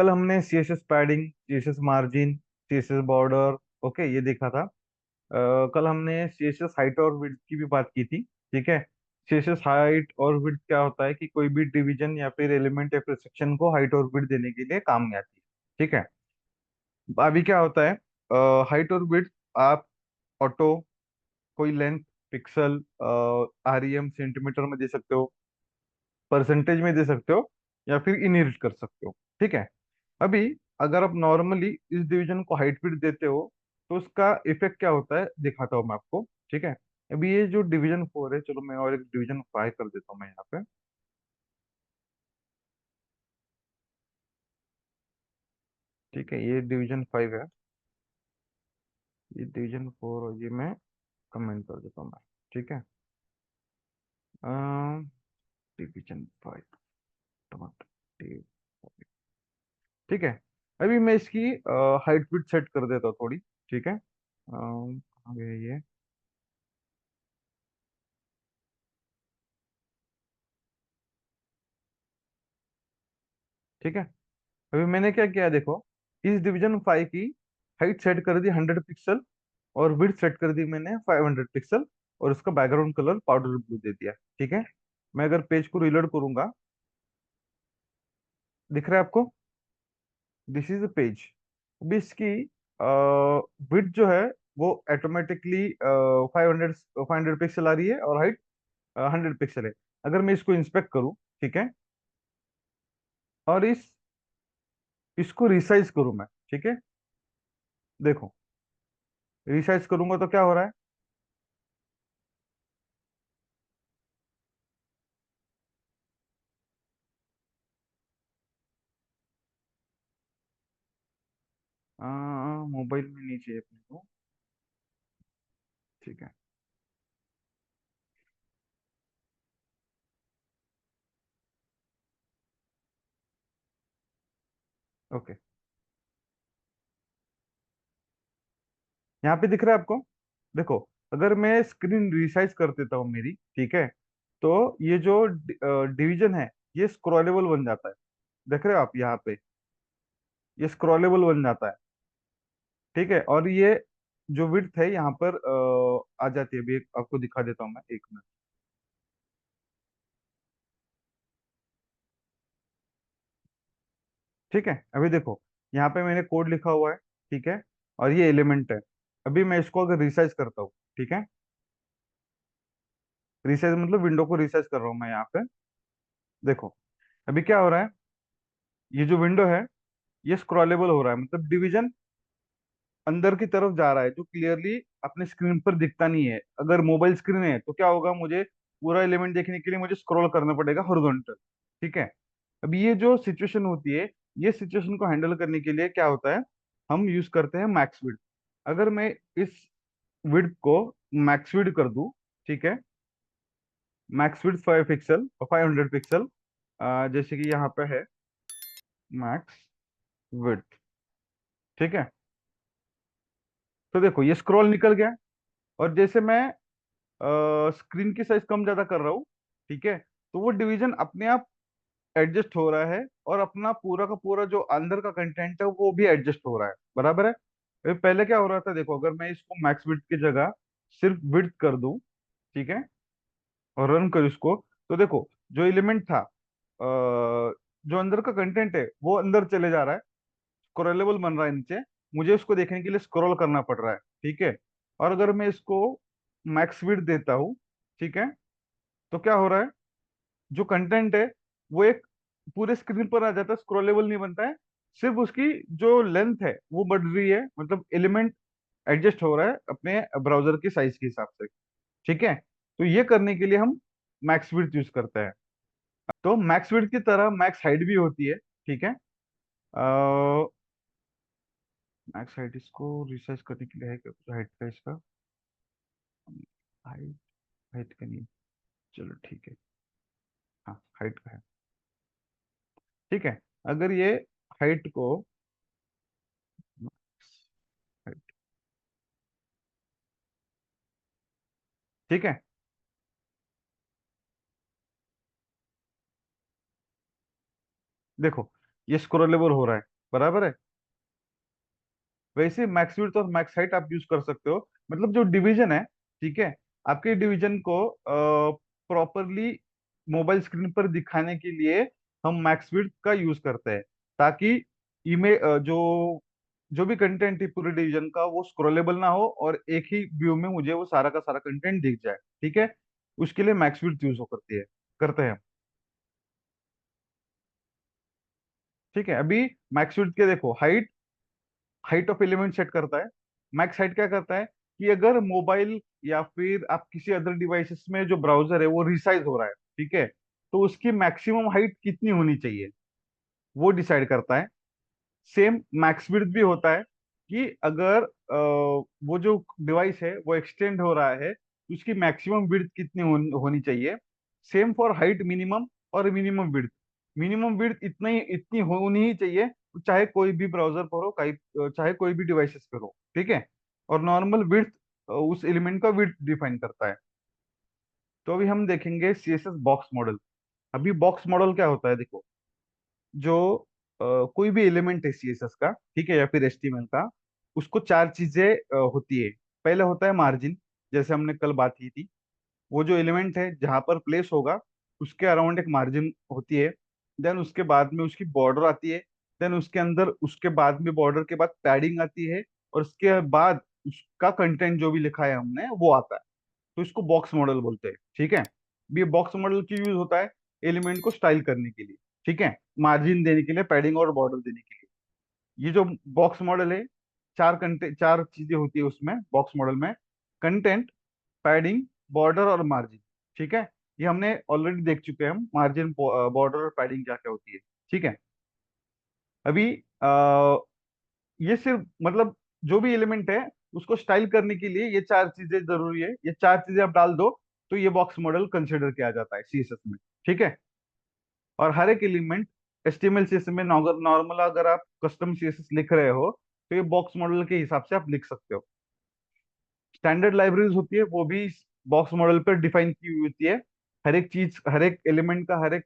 कल हमने CSS padding, CSS margin, CSS border, okay, ये देखा था। कल हमने सीएसएस हाइट और विड्थ की भी बात की थी। ठीक है। सीएसएस हाइट और विड्थ क्या होता है कि कोई भी डिवीजन या फिर एलिमेंट या फिर सेक्शन को हाइट और विड्थ देने के लिए काम में आती है। ठीक है। अभी क्या होता है, हाइट और विड्थ आप ऑटो, कोई लेंथ, पिक्सल, आरईएम सेंटीमीटर में दे सकते हो, परसेंटेज में दे सकते हो, या फिर इनहेरिट कर सकते हो। ठीक है। अभी अगर आप नॉर्मली इस डिवीजन को हाइट फिट देते हो तो उसका इफेक्ट क्या होता है दिखाता हूँ मैं आपको। ठीक है। अभी ये जो डिवीजन 4 है, चलो मैं और एक डिवीजन 5 कर देता हूँ मैं यहाँ पे। ठीक है, ये डिवीजन 5 है, ये डिवीजन 4, और ये मैं कमेंट कर देता हूँ मैं। ठीक है। डिवीजन 5 टमाटर। ठीक है। अभी मैं इसकी हाइट फिट सेट कर देता हूँ थोड़ी। ठीक है। कहाँ गया ये? ठीक है। अभी मैंने क्या किया देखो, इस डिवीजन 5 की हाइट सेट कर दी 100 पिक्सल, और विड्थ सेट कर दी मैंने 500 पिक्सल, और उसका बैकग्राउंड कलर पाउडर ब्लू दे दिया। ठीक है। मैं अगर पेज को रिलोड करूंगा, दिख रहा है आपको? This is the page. अभी इसकी विड्थ जो है वो ऑटोमेटिकली 500 पिक्सल आ रही है, और हाइट 100 पिक्सल है। अगर मैं इसको इंस्पेक्ट करूं, ठीक है, और इसको रिसाइज करूं मैं, ठीक है, देखो, रिसाइज करूंगा तो क्या हो रहा है? मोबाइल में नहीं चाहिए अपने को। ठीक है। ओके। यहाँ पे दिख रहा है आपको? देखो, अगर मैं स्क्रीन रिसाइज कर देता हूँ मेरी, ठीक है, तो ये जो डिवीजन है ये स्क्रॉलेबल बन जाता है। देख रहे हो आप यहाँ पे? ये स्क्रॉलेबल बन जाता है। ठीक है। और ये जो विड्थ है यहाँ पर आ जाती है। अभी आपको दिखा देता हूँ मैं, एक मिनट। ठीक है। अभी देखो, यहाँ पे मैंने कोड लिखा हुआ है। ठीक है। और ये एलिमेंट है। अभी मैं इसको अगर रिसाइज करता हूँ, ठीक है, रिसाइज मतलब विंडो को रिसाइज कर रहा हूँ मैं यहाँ पे। देखो, अभी क्या हो रहा है, ये जो विंडो है ये स्क्रॉलेबल हो रहा है, मतलब डिवीजन अंदर की तरफ जा रहा है, जो क्लियरली अपने स्क्रीन पर दिखता नहीं है। अगर मोबाइल स्क्रीन है तो क्या होगा, मुझे पूरा एलिमेंट देखने के लिए मुझे स्क्रॉल करना पड़ेगा हॉरिजॉन्टल। ठीक है। अब ये जो सिचुएशन होती है, ये सिचुएशन को हैंडल करने के लिए क्या होता है, हम यूज करते हैं मैक्स विड्थ। अगर मैं इस विड्थ को मैक्स विड्थ कर दूं, ठीक है, मैक्स विड्थ 5 पिक्सल और 500 पिक्सल, जैसे कि यहाँ पे है मैक्स विड्थ। ठीक है। तो देखो ये स्क्रॉल निकल गया, और जैसे मैं स्क्रीन की साइज कम ज्यादा कर रहा हूँ, ठीक है, तो वो डिवीजन अपने आप एडजस्ट हो रहा है, और अपना पूरा का पूरा जो अंदर का कंटेंट है वो भी एडजस्ट हो रहा है। बराबर है? पहले क्या हो रहा था देखो, अगर मैं इसको मैक्स विड्थ की जगह सिर्फ विड्थ कर दूं, ठीक है, और रन कर इसको, तो देखो जो एलिमेंट था, जो अंदर का कंटेंट है वो अंदर चले जा रहा है, स्क्रॉलेबल बन रहा है नीचे, मुझे उसको देखने के लिए स्क्रॉल करना पड़ रहा है। ठीक है। और अगर मैं इसको मैक्स विड्थ देता हूँ, ठीक है, तो क्या हो रहा है, जो कंटेंट है वो एक पूरे स्क्रीन पर आ जाता है, स्क्रॉलेबल नहीं बनता है, सिर्फ उसकी जो लेंथ है वो बढ़ रही है, मतलब एलिमेंट एडजस्ट हो रहा है अपने ब्राउजर की साइज के हिसाब से। ठीक है। तो ये करने के लिए हम मैक्स विड्थ यूज करते हैं। तो मैक्स विड्थ की तरह मैक्स हाइट भी होती है। ठीक है। मैक्स हाइट, इसको रिसाइज करने के लिए है क्या कुछ हाइट का इसका? हाइट, हाइट का नहीं, चलो ठीक है, हाँ हाइट का है। ठीक है। अगर ये हाइट को, हाइट, ठीक है, देखो ये स्क्रॉलेबल हो रहा है। बराबर है। वैसे मैक्स विड्थ और मैक्स हाइट आप यूज कर सकते हो, मतलब जो डिवीजन है, ठीक है, आपके डिवीजन को प्रॉपरली मोबाइल स्क्रीन पर दिखाने के लिए हम मैक्स विड्थ का यूज करते हैं, ताकि इमेज जो भी कंटेंट है पूरे डिवीजन का वो स्क्रॉलेबल ना हो और एक ही व्यू में मुझे वो सारा का सारा कंटेंट दिख जाए, ठीक है। उसके लिए मैक्स विड्थ यूज हो करती है, करते हैं। ठीक है, अभी मैक्स विड्थ के देखो, height, height of element set करता है। मैक्स हाइट क्या करता है कि अगर मोबाइल या फिर आप किसी अदर डिवाइसेस में जो ब्राउजर है वो रिसाइज हो रहा है, ठीक है, तो उसकी मैक्सिमम हाइट कितनी होनी चाहिए वो डिसाइड करता है। सेम मैक्स विड्थ भी होता है कि अगर वो जो डिवाइस है वो एक्सटेंड हो रहा है तो उसकी मैक्सिमम विड्थ कितनी होनी चाहिए। सेम फॉर हाइट मिनिमम और मिनिमम विड्थ। मिनिमम विड्थ इतनी होनी ही चाहिए, चाहे कोई भी ब्राउजर पर हो, चाहे कोई भी डिवाइसेस पर हो, ठीक है। और नॉर्मल विड्थ उस एलिमेंट का विड्थ डिफाइन करता है। तो अभी हम देखेंगे सीएसएस बॉक्स मॉडल। अभी बॉक्स मॉडल क्या होता है, देखो, जो कोई भी एलिमेंट है सीएसएस का, ठीक है, या फिर एचटीएमएल का, उसको चार चीजें होती है। पहले होता है मार्जिन, जैसे हमने कल बात की थी। वो जो एलिमेंट है जहां पर प्लेस होगा उसके अराउंड एक मार्जिन होती है। देन उसके बाद में उसकी बॉर्डर आती है। देन उसके अंदर, उसके बाद में बॉर्डर के बाद पैडिंग आती है। और उसके बाद उसका कंटेंट जो भी लिखा है हमने वो आता है। तो इसको बॉक्स मॉडल बोलते हैं, ठीक है। ये बॉक्स मॉडल की यूज होता है एलिमेंट को स्टाइल करने के लिए, ठीक है, मार्जिन देने के लिए, पैडिंग और बॉर्डर देने के लिए। ये जो बॉक्स मॉडल है, चार चीजें होती है उसमें बॉक्स मॉडल में: कंटेंट, पैडिंग, बॉर्डर और मार्जिन, ठीक है। ये हमने ऑलरेडी देख चुके हैं, हम मार्जिन, बॉर्डर और पैडिंग क्या क्या होती है, ठीक है। अभी ये सिर्फ मतलब जो भी एलिमेंट है उसको स्टाइल करने के लिए ये चार चीजें जरूरी है। ये चार चीजें आप डाल दो तो ये बॉक्स मॉडल कंसिडर किया जाता है सीएसएस में, ठीक है। और हर एक एलिमेंट एचटीएमएल सीएसएस में, नॉर्मल अगर आप कस्टम सीएसएस लिख रहे हो तो ये बॉक्स मॉडल के हिसाब से आप लिख सकते हो। स्टैंडर्ड लाइब्रेरीज होती है वो भी बॉक्स मॉडल पर डिफाइन की हुई होती है। हर एक चीज, हर एक एलिमेंट का, हर एक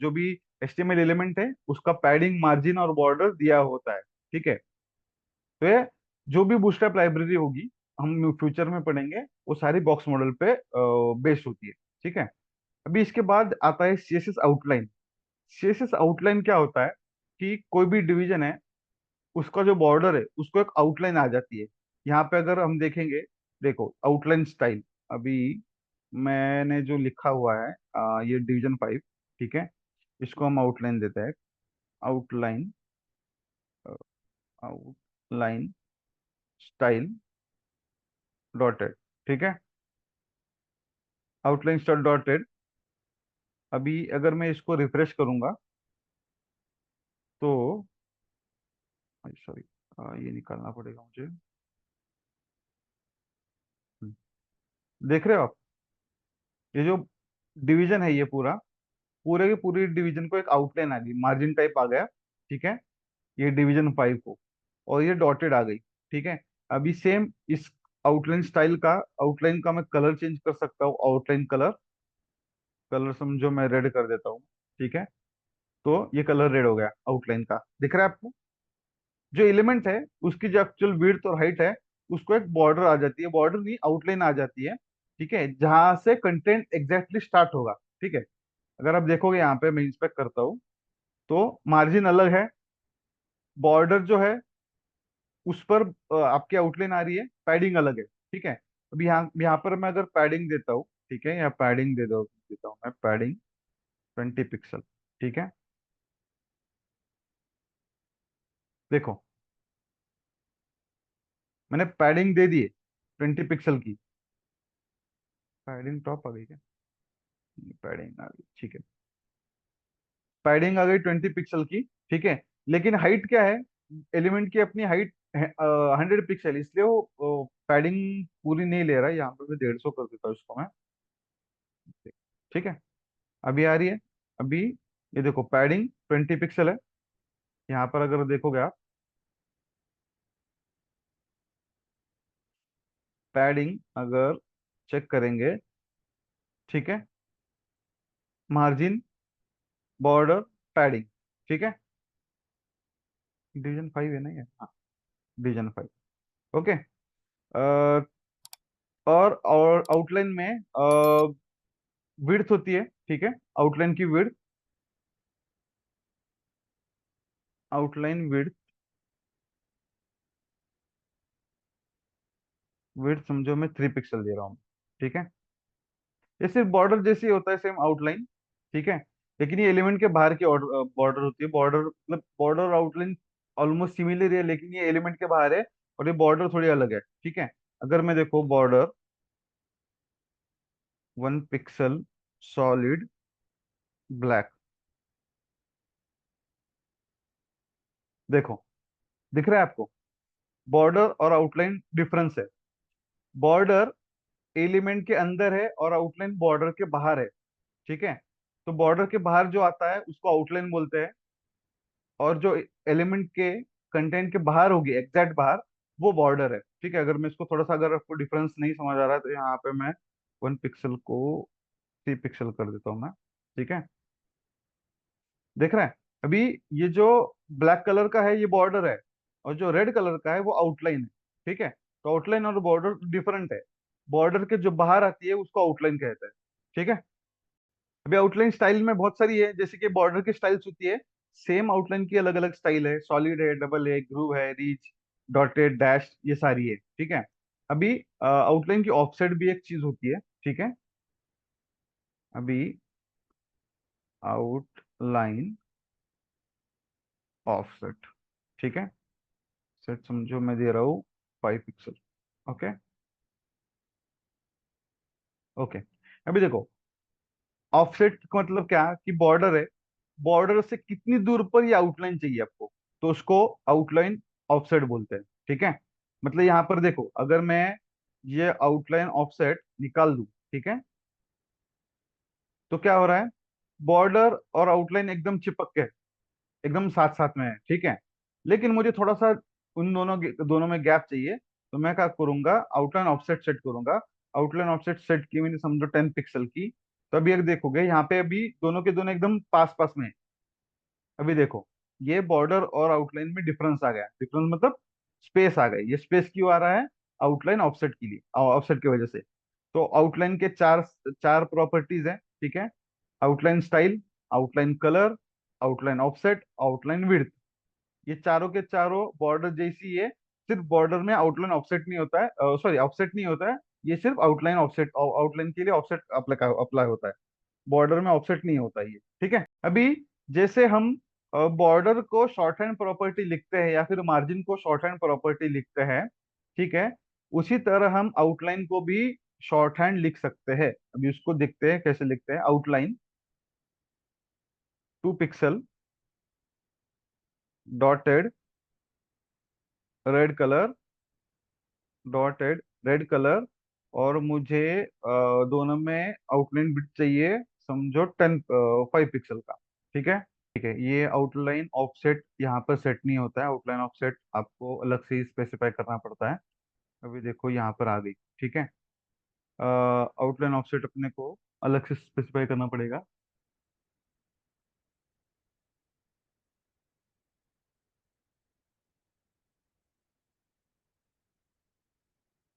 जो भी एचटीएमएल एलिमेंट है उसका पैडिंग, मार्जिन और बॉर्डर दिया होता है, ठीक है। तो ये जो भी बूटस्ट्रैप लाइब्रेरी होगी, हम फ्यूचर में पढ़ेंगे, वो सारी बॉक्स मॉडल पे बेस्ड होती है, ठीक है। अभी इसके बाद आता है सीएसएस आउटलाइन। सीएसएस आउटलाइन क्या होता है कि कोई भी डिवीजन है उसका जो बॉर्डर है उसको एक आउटलाइन आ जाती है। यहाँ पे अगर हम देखेंगे, देखो आउटलाइन स्टाइल, अभी मैंने जो लिखा हुआ है ये डिवीजन 5, ठीक है, इसको हम आउटलाइन देते हैं। आउटलाइन, आउटलाइन स्टाइल डॉटेड, ठीक है, आउटलाइन स्टाइल डॉटेड। अभी अगर मैं इसको रिफ्रेश करूंगा तो, सॉरी, ये निकालना पड़ेगा मुझे। हम्म, देख रहे हो आप, ये जो डिवीजन है ये पूरा, पूरे के पूरे डिवीजन को एक आउटलाइन आ गई, मार्जिन टाइप आ गया, ठीक है, ये डिवीजन 5 को। और ये डॉटेड आ गई, ठीक है। अभी सेम इस आउटलाइन स्टाइल का, आउटलाइन का मैं कलर चेंज कर सकता हूँ। आउटलाइन कलर, कलर समझो मैं रेड कर देता हूँ, ठीक है। तो ये कलर रेड हो गया आउटलाइन का, दिख रहा है आपको। जो एलिमेंट है उसकी जो एक्चुअल विड्थ और हाइट है उसको एक बॉर्डर आ जाती है, बॉर्डर नहीं, आउटलाइन आ जाती है, ठीक है, जहां से कंटेंट एग्जैक्टली स्टार्ट होगा, ठीक है। अगर आप देखोगे यहाँ पे, मैं इंस्पेक्ट करता हूँ, तो मार्जिन अलग है, बॉर्डर जो है उस पर आपकी आउटलाइन आ रही है, पैडिंग अलग है, ठीक है। अब यहाँ पर मैं अगर पैडिंग देता हूँ, ठीक है, या पैडिंग देता हूँ मैं पैडिंग 20 पिक्सल, ठीक है। देखो, मैंने पैडिंग दे दी है 20 पिक्सल की। पैडिंग टॉप आ गई क्या? पैडिंग आ गई, ठीक है। पैडिंग आ गई 20 पिक्सल की, ठीक है। लेकिन हाइट क्या है, एलिमेंट की अपनी हाइट 100 पिक्सल, इसलिए वो पैडिंग पूरी नहीं ले रहा है। यहाँ पर मैं 150 कर देता हूँ इसको मैं, ठीक है। अभी आ रही है, अभी ये देखो पैडिंग 20 पिक्सल है। यहाँ पर अगर देखोगे आप, पैडिंग अगर चेक करेंगे, ठीक है, मार्जिन, बॉर्डर, पैडिंग, ठीक है। डिवीजन 5 है ना ये, हाँ, डिवीजन 5। ओके। और आउटलाइन में विड्थ होती है, ठीक है, आउटलाइन की विड्थ, आउटलाइन विड्थ, विड्थ समझो मैं 3 पिक्सल दे रहा हूँ, ठीक है। ये सिर्फ बॉर्डर जैसे ही होता है, सेम आउटलाइन, ठीक है। लेकिन ये एलिमेंट के बाहर की बॉर्डर होती है, बॉर्डर मतलब बॉर्डर आउटलाइन ऑलमोस्ट सिमिलर है, लेकिन ये एलिमेंट के बाहर है और ये बॉर्डर थोड़ी अलग है, ठीक है। अगर मैं देखो बॉर्डर 1 पिक्सल सॉलिड ब्लैक, देखो दिख रहा है आपको, बॉर्डर और आउटलाइन डिफरेंस है। बॉर्डर एलिमेंट के अंदर है और आउटलाइन बॉर्डर के बाहर है, ठीक है। तो बॉर्डर के बाहर जो आता है उसको आउटलाइन बोलते हैं, और जो एलिमेंट के कंटेंट के बाहर होगी, एग्जैक्ट बाहर, वो बॉर्डर है, ठीक है। अगर मैं इसको थोड़ा सा, अगर आपको डिफरेंस नहीं समझ आ रहा है तो यहाँ पे मैं 1 पिक्सल को 3 पिक्सल कर देता हूँ मैं, ठीक है। देख रहे हैं अभी, ये जो ब्लैक कलर का है ये बॉर्डर है, और जो रेड कलर का है वो आउटलाइन है, ठीक है। तो आउटलाइन और बॉर्डर डिफरेंट है, बॉर्डर के जो बाहर आती है उसको आउटलाइन कहते हैं, ठीक है। अभी आउटलाइन स्टाइल में बहुत सारी है, जैसे कि बॉर्डर की स्टाइल्स होती है, सेम आउटलाइन की अलग अलग स्टाइल है, सॉलिड है, डबल है, ग्रूव है, रीच, डॉटेड, डैश, ये सारी है, ठीक है। अभी आउटलाइन की ऑफसेट भी एक चीज होती है, ठीक है। अभी आउटलाइन ऑफसेट, ठीक है, सेट समझो मैं दे रहा हूँ 5 पिक्सल। ओके। ओके। अभी देखो, ऑफसेट का मतलब क्या कि बॉर्डर है, बॉर्डर से कितनी दूर पर ये आउटलाइन चाहिए आपको, तो उसको आउटलाइन ऑफसेट बोलते हैं, ठीक है। मतलब यहाँ पर देखो, अगर मैं ये आउटलाइन ऑफसेट निकाल दूं, ठीक है, तो क्या हो रहा है, बॉर्डर और आउटलाइन एकदम चिपक के, एकदम साथ साथ में है, ठीक है। लेकिन मुझे थोड़ा सा उन दोनों दोनों में गैप चाहिए, तो मैं क्या करूंगा, आउटलाइन ऑफसेट सेट करूंगा। आउटलाइन ऑफसेट सेट की मैंने समझो 10 पिक्सल की, तो अभी एक देखोगे यहाँ पे अभी दोनों के दोनों एकदम पास पास में है। अभी देखो, ये बॉर्डर और आउटलाइन में डिफरेंस आ गया, डिफरेंस मतलब स्पेस आ गई, ये स्पेस क्यों आ रहा है, आउटलाइन ऑफसेट के लिए, ऑफसेट की वजह से। तो आउटलाइन के चार चार प्रॉपर्टीज हैं, ठीक है। Outline style, outline colour, outline offset, outline width, ये चारों के चारों बॉर्डर जैसी है। सिर्फ बॉर्डर में आउटलाइन ऑफसेट नहीं होता है, सॉरी ऑफसेट नहीं होता है, ये सिर्फ आउटलाइन ऑफसेट, आउटलाइन के लिए ऑफसेट अप्लाई अप्लाई होता है, बॉर्डर में ऑफसेट नहीं होता ये, ठीक है। अभी जैसे हम बॉर्डर को शॉर्ट हैंड प्रॉपर्टी लिखते हैं या फिर मार्जिन को शॉर्ट हैंड प्रॉपर्टी लिखते हैं, ठीक है, उसी तरह हम आउटलाइन को भी शॉर्ट हैंड लिख सकते हैं। अभी उसको देखते हैं कैसे लिखते हैं, outline 2 pixel dotted red colour, dotted red colour, और मुझे दोनों में आउटलाइन बिट चाहिए, समझो 5 पिक्सल का, ठीक है। ठीक है, ये आउटलाइन ऑफसेट यहाँ पर सेट नहीं होता है, आउटलाइन ऑफसेट आपको अलग से ही स्पेसिफाई करना पड़ता है। अभी देखो यहाँ पर आ गई, ठीक है। आउटलाइन ऑफसेट अपने को अलग से स्पेसिफाई करना पड़ेगा।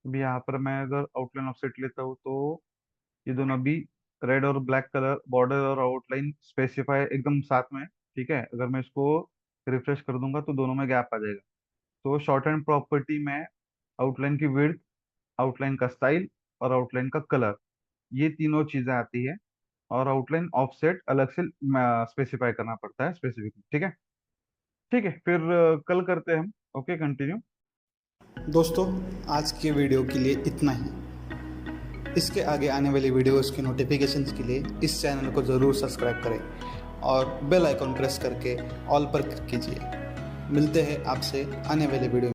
अभी यहाँ पर मैं अगर आउटलाइन ऑफसेट लेता हूँ तो ये दोनों अभी रेड और ब्लैक कलर, बॉर्डर और आउटलाइन स्पेसिफाई एकदम साथ में है, ठीक है। अगर मैं इसको रिफ्रेश कर दूंगा तो दोनों में गैप आ जाएगा। तो शॉर्ट हैंड प्रॉपर्टी में आउटलाइन की विड्थ, आउटलाइन का स्टाइल और आउटलाइन का कलर, ये तीनों चीजें आती है, और आउटलाइन ऑफसेट अलग से स्पेसिफाई करना पड़ता है स्पेसिफिक, ठीक है। ठीक है, फिर कल करते हैं हम। Okay, continue. दोस्तों, आज के वीडियो के लिए इतना ही। इसके आगे आने वाली वीडियोस की नोटिफिकेशंस के लिए इस चैनल को ज़रूर सब्सक्राइब करें और बेल आइकॉन प्रेस करके ऑल पर क्लिक कीजिए। मिलते हैं आपसे आने वाले वीडियो